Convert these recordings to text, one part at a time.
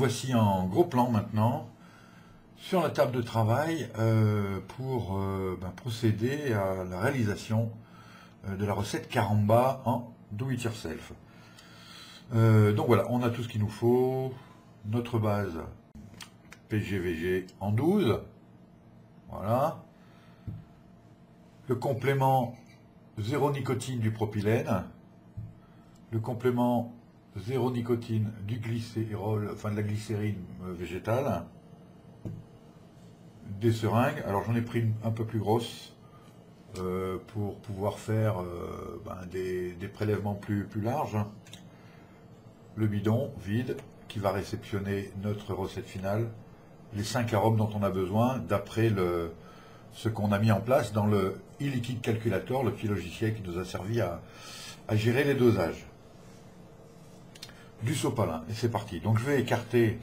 voici en gros plan maintenant sur la table de travail pour procéder à la réalisation de la recette Caramba en do it yourself. Donc voilà, on a tout ce qu'il nous faut. Notre base PGVG en 12. Voilà. Le complément 0 nicotine du propylène. Le complément 0 nicotine du glycérol, enfin de la glycérine végétale. Des seringues. Alors j'en ai pris une un peu plus grosse pour pouvoir faire des prélèvements plus larges. Le bidon vide qui va réceptionner notre recette finale, les 5 arômes dont on a besoin d'après ce qu'on a mis en place dans le e-liquid calculator, le petit logiciel qui nous a servi à gérer les dosages. Du sopalin, et c'est parti. Donc je vais écarter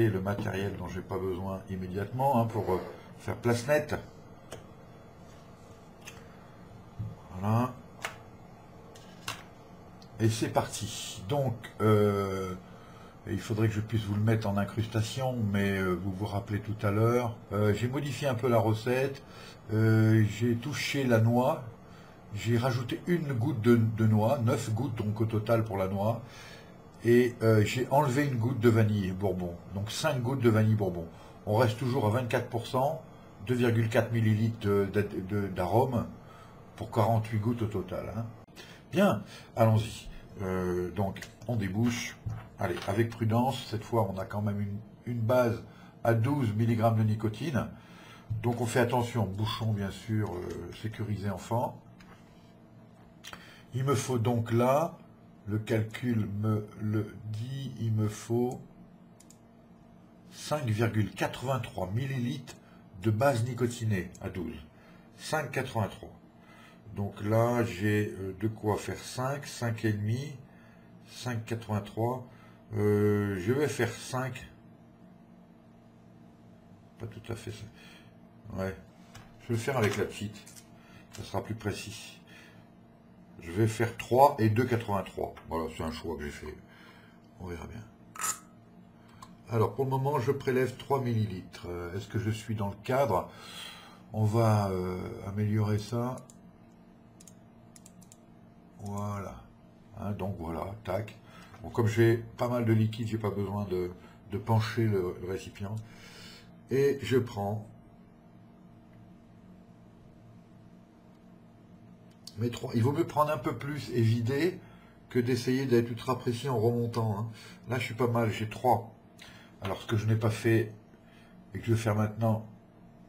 le matériel dont je n'ai pas besoin immédiatement pour faire place nette. Voilà. Et c'est parti. Donc, il faudrait que je puisse vous le mettre en incrustation, mais vous vous rappelez tout à l'heure. J'ai modifié un peu la recette. J'ai touché la noix. J'ai rajouté une goutte de noix, 9 gouttes donc au total pour la noix. Et j'ai enlevé une goutte de vanille bourbon. Donc 5 gouttes de vanille bourbon. On reste toujours à 24%, 2,4 ml d'arôme pour 48 gouttes au total. Hein. Bien, allons-y. Donc, on débouche. Allez, avec prudence. Cette fois, on a quand même une base à 12 mg de nicotine. Donc, on fait attention. Bouchon, bien sûr, sécurisé enfant. Il me faut donc là, le calcul me le dit, il me faut 5,83 ml de base nicotinée à 12. 5,83. Donc là, j'ai de quoi faire 5, 5,5, 5,83. Je vais faire 5. Pas tout à fait ça. Ouais. Je vais faire avec la petite. Ça sera plus précis. Je vais faire 3 et 2,83. Voilà, c'est un choix que j'ai fait. On verra bien. Alors, pour le moment, je prélève 3 ml. Est-ce que je suis dans le cadre? On va améliorer ça. Voilà. Hein, donc voilà, tac. Bon, comme j'ai pas mal de liquide, j'ai pas besoin de pencher le récipient. Et je prends mes 3. Il vaut mieux prendre un peu plus et vider que d'essayer d'être ultra précis en remontant. Hein. Là, je suis pas mal, j'ai 3. Alors, ce que je n'ai pas fait et que je vais faire maintenant,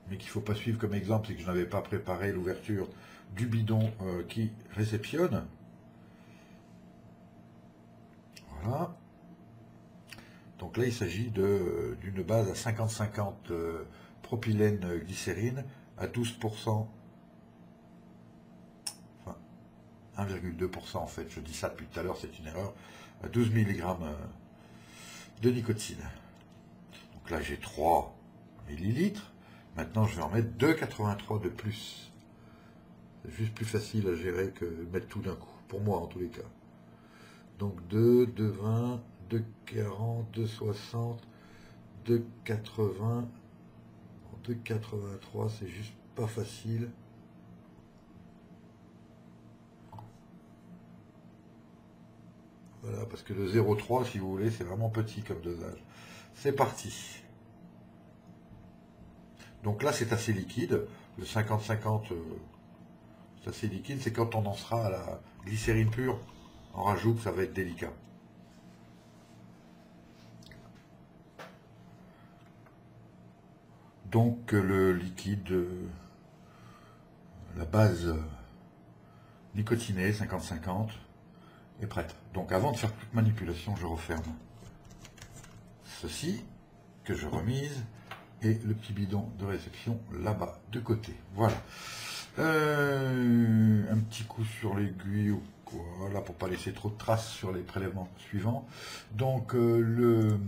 mais qu'il ne faut pas suivre comme exemple, c'est que je n'avais pas préparé l'ouverture du bidon qui réceptionne. Voilà. Donc là, il s'agit d'une base à 50-50 propylène glycérine à 12%, enfin 1,2% en fait, je dis ça depuis tout à l'heure, c'est une erreur, à 12 mg de nicotine. Donc là, j'ai 3 ml. Maintenant, je vais en mettre 2,83 de plus. C'est juste plus facile à gérer que mettre tout d'un coup, pour moi en tous les cas. Donc 2, 2,20, 2,40, 2,60, 2,80, 2,83, c'est juste pas facile. Voilà, parce que le 0,3, si vous voulez, c'est vraiment petit comme dosage. C'est parti. Donc là, c'est assez liquide. Le 50-50, c'est assez liquide. C'est quand on en sera à la glycérine pure, on rajoute, ça va être délicat. Donc le liquide, la base nicotinée 50-50 est prête. Donc avant de faire toute manipulation, je referme ceci que je remise et le petit bidon de réception là-bas de côté. Voilà. Un petit coup sur l'aiguille ou quoi, là pour pas laisser trop de traces sur les prélèvements suivants. Donc le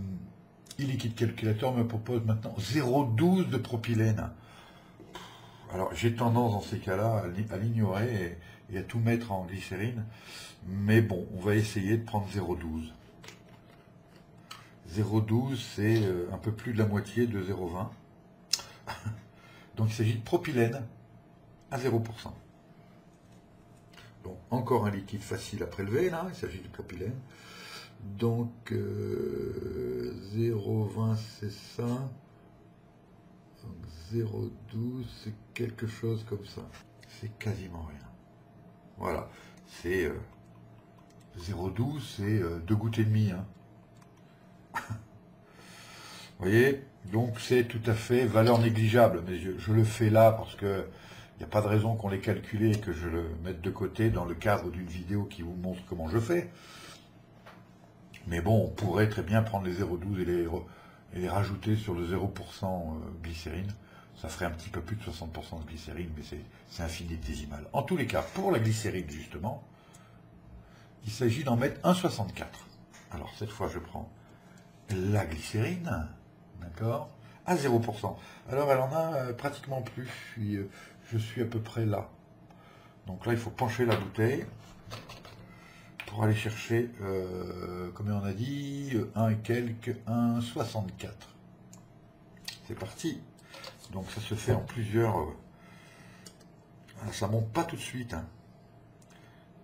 e-liquid calculator me propose maintenant 0,12 de propylène. Alors j'ai tendance dans ces cas-là à l'ignorer et à tout mettre en glycérine, mais bon, on va essayer de prendre 0,12. 0,12 c'est un peu plus de la moitié de 0,20. Donc il s'agit de propylène à 0%. Donc encore un liquide facile à prélever là, il s'agit de propylène. Donc 0,20 c'est ça. Donc 0,12 c'est quelque chose comme ça. C'est quasiment rien. Voilà, c'est 0,12 c'est 2 gouttes et demie. Hein. Vous voyez, donc c'est tout à fait valeur négligeable, mais je le fais là parce que il n'y a pas de raison qu'on l'ait calculé et que je le mette de côté dans le cadre d'une vidéo qui vous montre comment je fais. Mais bon, on pourrait très bien prendre les 0,12 et les rajouter sur le 0% glycérine. Ça ferait un petit peu plus de 60% de glycérine, mais c'est infinitésimal. En tous les cas, pour la glycérine justement, il s'agit d'en mettre 1,64. Alors cette fois, je prends la glycérine, d'accord, à 0%. Alors elle en a pratiquement plus, je suis à peu près là. Donc là, il faut pencher la bouteille pour aller chercher, combien on a dit, 1 et quelques, 1,64. C'est parti. Donc ça se fait en plusieurs... ça monte pas tout de suite. Hein.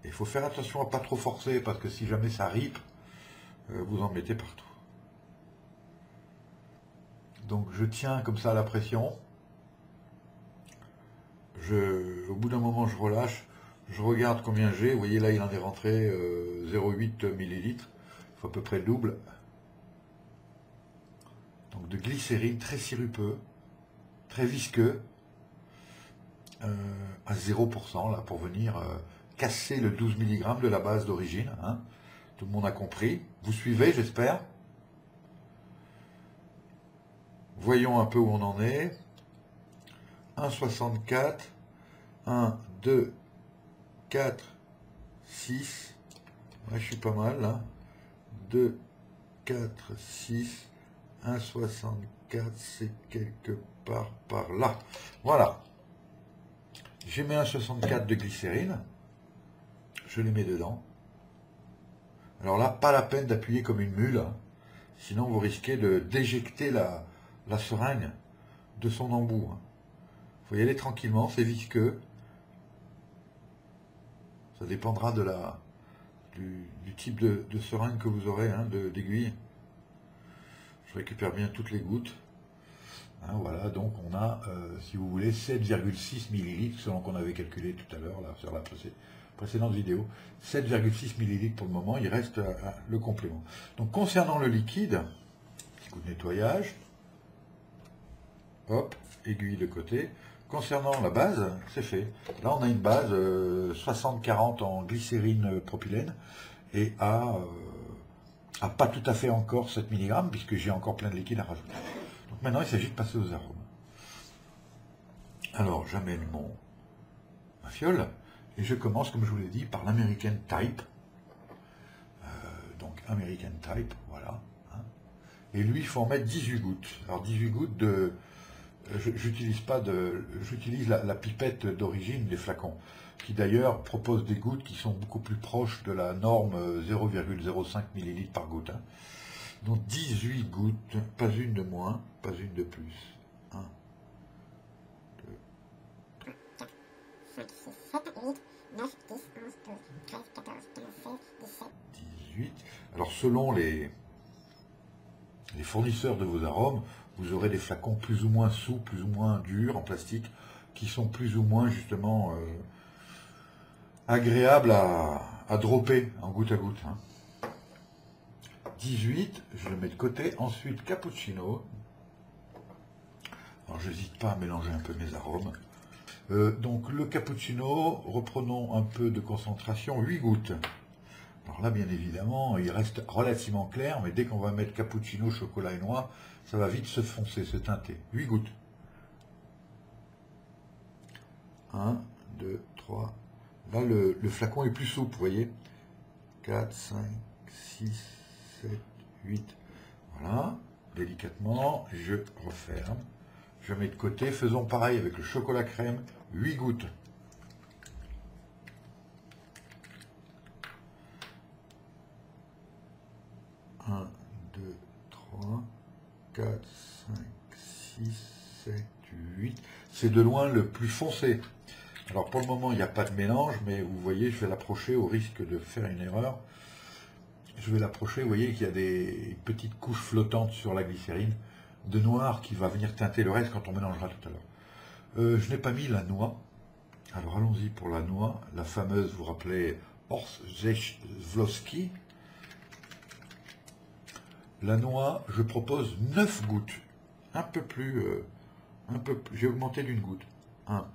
Il faut faire attention à pas trop forcer, parce que si jamais ça ripe, vous en mettez partout. Donc je tiens comme ça à la pression. Au bout d'un moment, je relâche. Je regarde combien j'ai. Vous voyez là, il en est rentré 0,8 ml. Il faut à peu près le double. Donc de glycérine très sirupeux, très visqueux, à 0% là, pour venir casser le 12 mg de la base d'origine. Hein. Tout le monde a compris. Vous suivez, j'espère. Voyons un peu où on en est. 1,64. 1, 2, 4, 6. Ouais, je suis pas mal là. 2, 4, 6. 1,64. C'est quelque part par là. Voilà. J'ai mis 1,64 de glycérine. Je les mets dedans. Alors là, pas la peine d'appuyer comme une mule. Hein. Sinon, vous risquez de déjecter la seringue de son embout. Hein. Faut y aller tranquillement, c'est visqueux. Ça dépendra du type de seringue que vous aurez, hein, d'aiguille. Je récupère bien toutes les gouttes. Hein, voilà, donc on a, si vous voulez, 7,6 ml, selon qu'on avait calculé tout à l'heure, là, sur la précédente vidéo. 7,6 ml pour le moment, il reste le complément. Donc concernant le liquide, petit coup de nettoyage. Hop, aiguille de côté. Concernant la base, c'est fait. Là, on a une base 60-40 en glycérine propylène et à pas tout à fait encore 7 mg puisque j'ai encore plein de liquide à rajouter. Donc maintenant, il s'agit de passer aux arômes. Alors, j'amène ma fiole et je commence, comme je vous l'ai dit, par l'American Type. Donc, American Type, voilà. Hein. Et lui, il faut en mettre 18 gouttes. Alors, 18 gouttes de... J'utilise la pipette d'origine des flacons, qui d'ailleurs propose des gouttes qui sont beaucoup plus proches de la norme 0,05 ml par goutte. Hein. Donc 18 gouttes, pas une de moins, pas une de plus. 1, 2, 3, 4, 5, 6, 7, 8, 9, 10, 11, 12, 13, 14, 15, 16, 17, 18. Alors selon les fournisseurs de vos arômes, vous aurez des flacons plus ou moins souples, plus ou moins durs en plastique, qui sont plus ou moins justement agréables à dropper en goutte à goutte. Hein. 18, je le mets de côté. Ensuite, cappuccino. Alors, j'hésite pas à mélanger un peu mes arômes. Donc, le cappuccino, reprenons un peu de concentration, 8 gouttes. Alors là, bien évidemment, il reste relativement clair, mais dès qu'on va mettre cappuccino, chocolat et noix, ça va vite se foncer, se teinter. 8 gouttes. 1, 2, 3. Là, le flacon est plus souple, vous voyez. 4, 5, 6, 7, 8. Voilà. Délicatement, je referme. Je mets de côté. Faisons pareil avec le chocolat crème. 8 gouttes. 1, 2, 3. 4, 5, 6, 7, 8. C'est de loin le plus foncé. Alors pour le moment, il n'y a pas de mélange, mais vous voyez, je vais l'approcher au risque de faire une erreur. Je vais l'approcher, vous voyez qu'il y a des petites couches flottantes sur la glycérine de noir qui va venir teinter le reste quand on mélangera tout à l'heure. Je n'ai pas mis la noix. Alors allons-y pour la noix, la fameuse, vous vous rappelez, Orzechowski. La noix, je propose 9 gouttes. Un peu plus, j'ai augmenté d'une goutte. 1,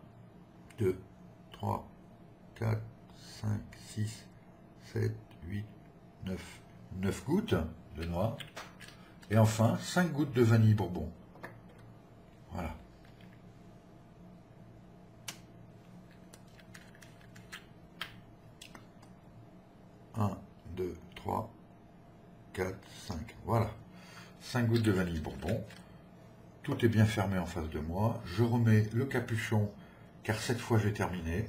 2, 3, 4, 5, 6, 7, 8, 9. 9 gouttes de noix. Et enfin, 5 gouttes de vanille bourbon. Voilà. Un, 2, 3, 4, 5. Voilà. 5 gouttes de vanille bourbon. Tout est bien fermé en face de moi. Je remets le capuchon, car cette fois j'ai terminé.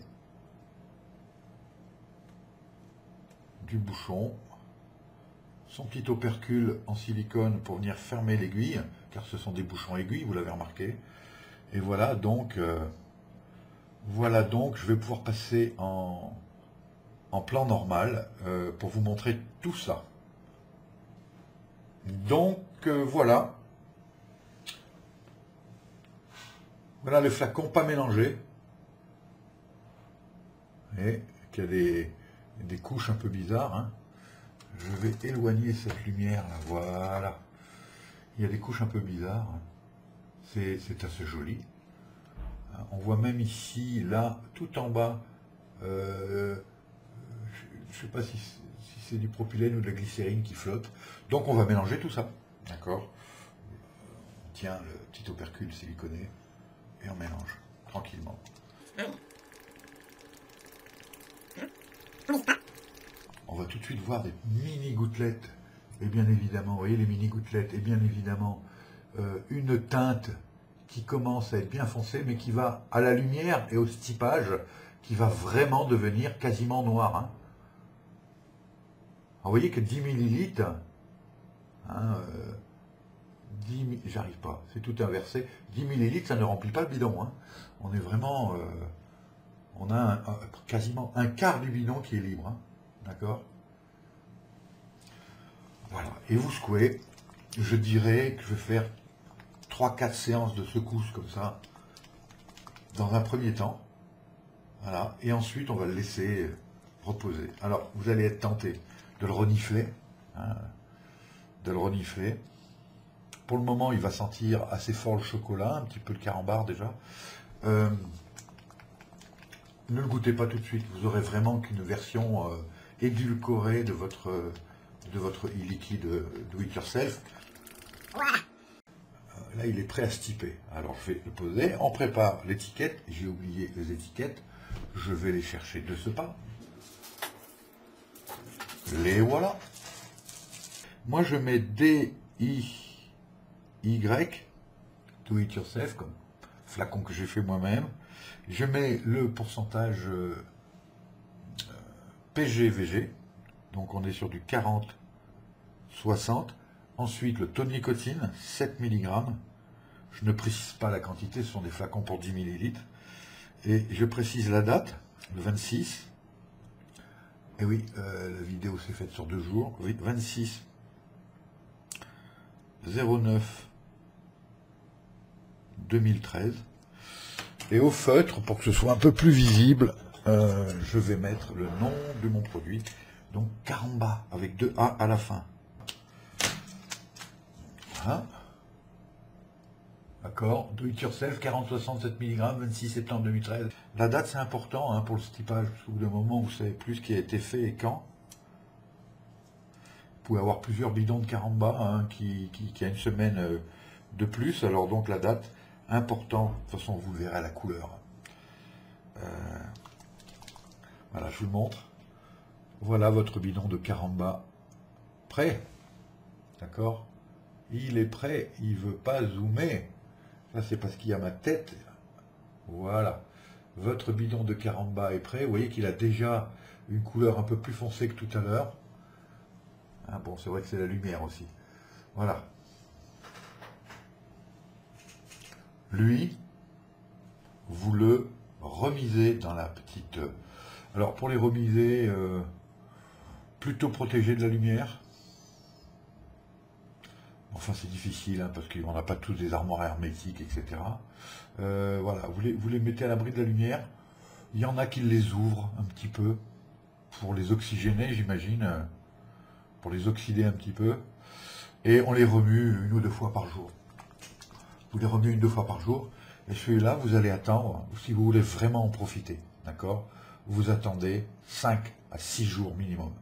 Du bouchon. Son petit opercule en silicone pour venir fermer l'aiguille, car ce sont des bouchons aiguilles, vous l'avez remarqué. Et voilà donc, je vais pouvoir passer en plan normal pour vous montrer tout ça. Donc voilà. Voilà le flacon pas mélangé. Et qu'il y a des couches un peu bizarres. Hein. Je vais éloigner cette lumière là, voilà. Il y a des couches un peu bizarres. C'est assez joli. On voit même ici, là, tout en bas, je ne sais pas si c'est du propylène ou de la glycérine qui flotte. Donc on va mélanger tout ça. D'accord. On tient le petit opercule siliconé et on mélange tranquillement. On va tout de suite voir des mini gouttelettes. Et bien évidemment, vous voyez les mini gouttelettes, et bien évidemment, une teinte qui commence à être bien foncée, mais qui va à la lumière et au stipage, qui va vraiment devenir quasiment noir. Hein. Alors, vous voyez que 10 millilitres, hein, j'arrive pas, c'est tout inversé, 10 millilitres, ça ne remplit pas le bidon. Hein. On est vraiment, on a quasiment un quart du bidon qui est libre. Hein. D'accord? Voilà, et vous secouez. Je dirais que je vais faire 3-4 séances de secousses comme ça, dans un premier temps. Voilà, et ensuite on va le laisser reposer. Alors, vous allez être tenté de le renifler. Hein, de le renifler. Pour le moment, il va sentir assez fort le chocolat, un petit peu le carambar déjà. Ne le goûtez pas tout de suite, vous aurez vraiment qu'une version édulcorée de votre e-liquide do it yourself. Là, il est prêt à stiper. Alors, je vais le poser. On prépare l'étiquette. J'ai oublié les étiquettes. Je vais les chercher de ce pas. Les voilà. Moi, je mets D-I-Y, do it yourself, comme flacon que j'ai fait moi-même. Je mets le pourcentage PGVG. Donc, on est sur du 40-60. Ensuite, le taux de nicotine, 7 mg. Je ne précise pas la quantité, ce sont des flacons pour 10 ml. Et je précise la date, le 26. Et oui, la vidéo s'est faite sur 2 jours. Oui, 26 09 2013. Et au feutre, pour que ce soit un peu plus visible, je vais mettre le nom de mon produit. Donc, Caramba, avec 2 A à la fin. Voilà. D'accord, do it yourself, 40-67 mg, 26 septembre 2013. La date c'est important hein, pour le stipage, parce qu'au bout d'un moment vous savez plus ce qui a été fait et quand. Vous pouvez avoir plusieurs bidons de Caramba hein, qui a une semaine de plus, alors donc la date, important, de toute façon vous le verrez à la couleur. Voilà, je vous le montre. Voilà votre bidon de Caramba prêt. D'accord? Il est prêt, il ne veut pas zoomer. Ça, c'est parce qu'il y a ma tête. Voilà. Votre bidon de Caramba est prêt. Vous voyez qu'il a déjà une couleur un peu plus foncée que tout à l'heure. Hein, bon, c'est vrai que c'est la lumière aussi. Voilà. Lui, vous le remisez dans la petite... Alors pour les remiser, plutôt protégé de la lumière. Enfin c'est difficile hein, parce qu'on n'a pas tous des armoires hermétiques, etc. Voilà, vous les mettez à l'abri de la lumière. Il y en a qui les ouvrent un petit peu pour les oxygéner, j'imagine, pour les oxyder un petit peu. Et on les remue 1 ou 2 fois par jour. Vous les remuez 1 ou 2 fois par jour. Et celui-là, vous allez attendre, si vous voulez vraiment en profiter, d'accord? Vous attendez 5 à 6 jours minimum.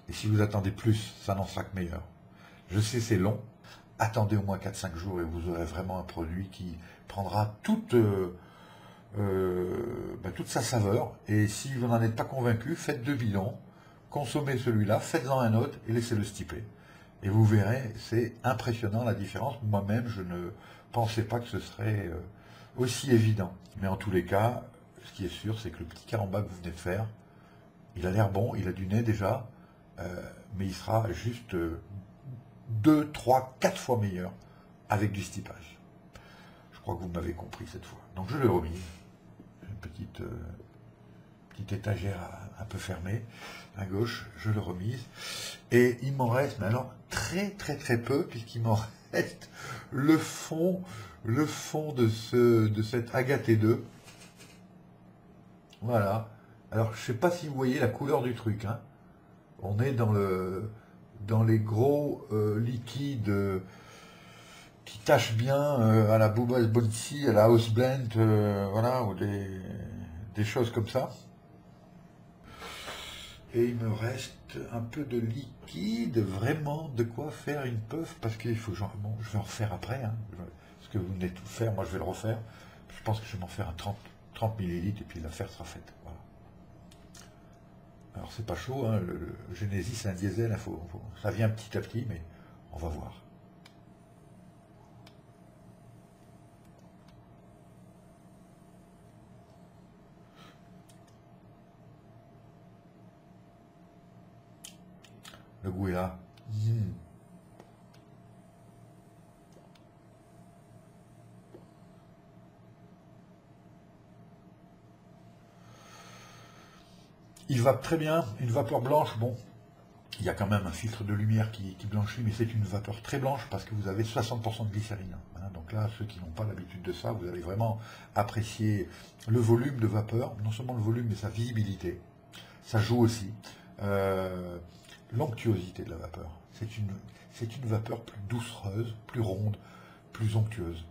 Et si vous attendez plus, ça n'en sera que meilleur. Je sais, c'est long. Attendez au moins 4-5 jours et vous aurez vraiment un produit qui prendra toute sa saveur. Et si vous n'en êtes pas convaincu, faites 2 bidons, consommez celui-là, faites-en un autre et laissez-le stiper. Et vous verrez, c'est impressionnant la différence. Moi-même, je ne pensais pas que ce serait aussi évident. Mais en tous les cas, ce qui est sûr, c'est que le petit carambar que vous venez de faire, il a l'air bon, il a du nez déjà, mais il sera juste 2, 3, 4 fois meilleur avec du stipage. Je crois que vous m'avez compris cette fois. Donc je le remise. Une petite étagère un peu fermée à gauche, je le remise. Et il m'en reste, mais alors très peu, puisqu'il m'en reste le fond de cette Agathé 2. Voilà. Alors je sais pas si vous voyez la couleur du truc, hein. On est dans les gros liquides qui tâchent bien à la Bubba Bounty, à la House Blend, voilà, ou des choses comme ça. Et il me reste un peu de liquide, vraiment de quoi faire une puff, parce qu'il faut genre, bon, je vais en refaire après, hein. Ce que vous venez de tout faire, moi je vais le refaire. Je pense que je vais m'en faire un 30 millilitres et puis l'affaire sera faite. Voilà. Alors c'est pas chaud, hein, le Genesis c'est un diesel, hein, ça vient petit à petit, mais on va voir. Le goût est là. Il vape très bien, une vapeur blanche, bon, il y a quand même un filtre de lumière qui blanchit, mais c'est une vapeur très blanche parce que vous avez 60% de glycérine. Hein. Donc là, ceux qui n'ont pas l'habitude de ça, vous allez vraiment apprécier le volume de vapeur, non seulement le volume, mais sa visibilité. Ça joue aussi. L'onctuosité de la vapeur. C'est une vapeur plus doucereuse, plus ronde, plus onctueuse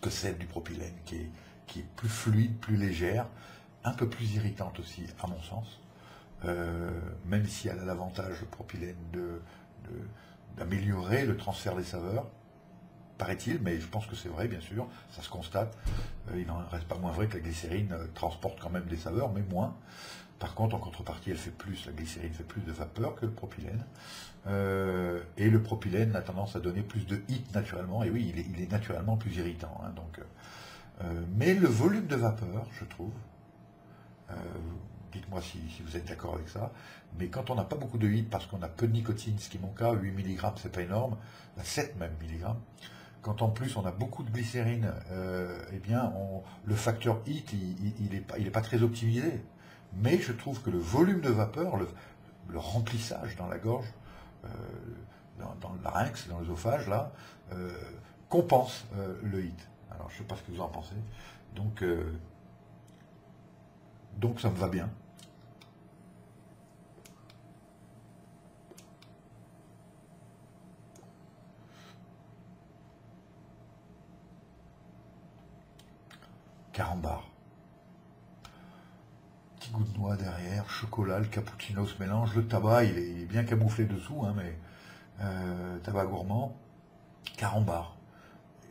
que celle du propylène, qui est plus fluide, plus légère, un peu plus irritante aussi, à mon sens. Même si elle a l'avantage, le propylène, d'améliorer le transfert des saveurs, paraît-il, mais je pense que c'est vrai, bien sûr, ça se constate. Il n'en reste pas moins vrai que la glycérine transporte quand même des saveurs, mais moins. Par contre, en contrepartie, la glycérine fait plus de vapeur que le propylène. Et le propylène a tendance à donner plus de heat naturellement, et oui, il est naturellement plus irritant. Hein, donc, mais le volume de vapeur, je trouve, dites-moi si vous êtes d'accord avec ça, mais quand on n'a pas beaucoup de heat, parce qu'on a peu de nicotine, ce qui est mon cas, 8 mg, c'est pas énorme, 7 même mg, quand en plus on a beaucoup de glycérine, eh bien, le facteur heat, il est pas très optimisé. Mais je trouve que le volume de vapeur, le remplissage dans la gorge, dans le larynx, dans l'œsophage, là, compense le hit. Alors, je ne sais pas ce que vous en pensez. Donc ça me va bien. Carambar. Petit goût de noix derrière, chocolat, le cappuccino se mélange, le tabac il est bien camouflé dessous, hein, mais tabac gourmand, carambar.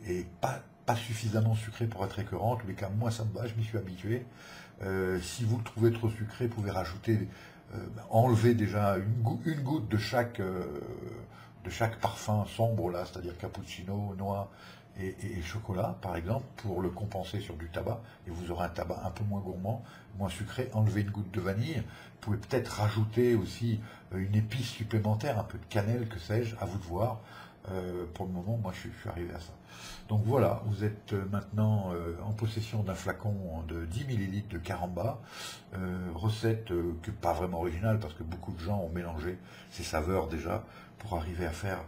Et pas suffisamment sucré pour être écœurant, en tous les cas moi ça me va, je m'y suis habitué. Si vous le trouvez trop sucré, vous pouvez rajouter, enlever déjà une goutte de chaque parfum sombre là, c'est-à-dire cappuccino, noix et chocolat, par exemple, pour le compenser sur du tabac, et vous aurez un tabac un peu moins gourmand, moins sucré. Enlevez une goutte de vanille. Vous pouvez peut-être rajouter aussi une épice supplémentaire, un peu de cannelle, que sais-je, à vous de voir. Pour le moment, moi, je suis arrivé à ça. Donc voilà, vous êtes maintenant en possession d'un flacon de 10 millilitres de Caramba, recette que pas vraiment originale parce que beaucoup de gens ont mélangé ces saveurs déjà pour arriver à faire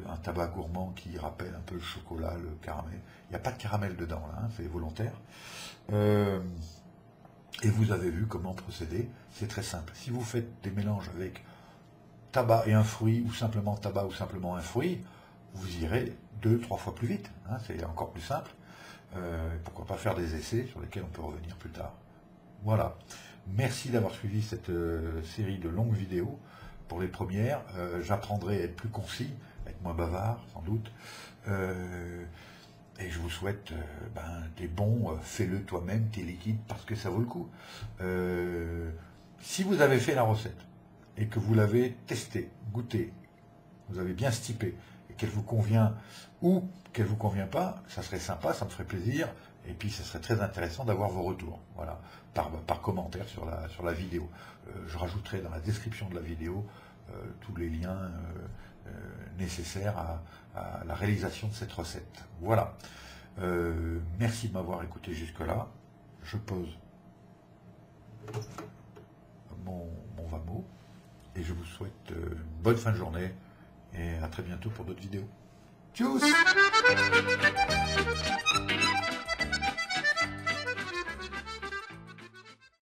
un tabac gourmand qui rappelle un peu le chocolat, le caramel. Il n'y a pas de caramel dedans là, hein, c'est volontaire. Et vous avez vu comment procéder, c'est très simple. Si vous faites des mélanges avec tabac et un fruit, ou simplement tabac ou simplement un fruit, vous irez 2-3 fois plus vite, hein, c'est encore plus simple. Pourquoi pas faire des essais sur lesquels on peut revenir plus tard. Voilà. Merci d'avoir suivi cette série de longues vidéos. Pour les premières, j'apprendrai à être plus concis, à être moins bavard, sans doute. Et je vous souhaite des bons, fais-le toi-même, tes liquides, parce que ça vaut le coup. Si vous avez fait la recette, et que vous l'avez testée, goûtée, vous avez bien stipé, et qu'elle vous convient, ou qu'elle ne vous convient pas, ça serait sympa, ça me ferait plaisir, et puis ça serait très intéressant d'avoir vos retours, voilà, par commentaire sur la vidéo. Je rajouterai dans la description de la vidéo tous les liens nécessaires à la réalisation de cette recette. Voilà. Merci de m'avoir écouté jusque-là. Je pose mon Vamo et je vous souhaite une bonne fin de journée et à très bientôt pour d'autres vidéos. Tchuss!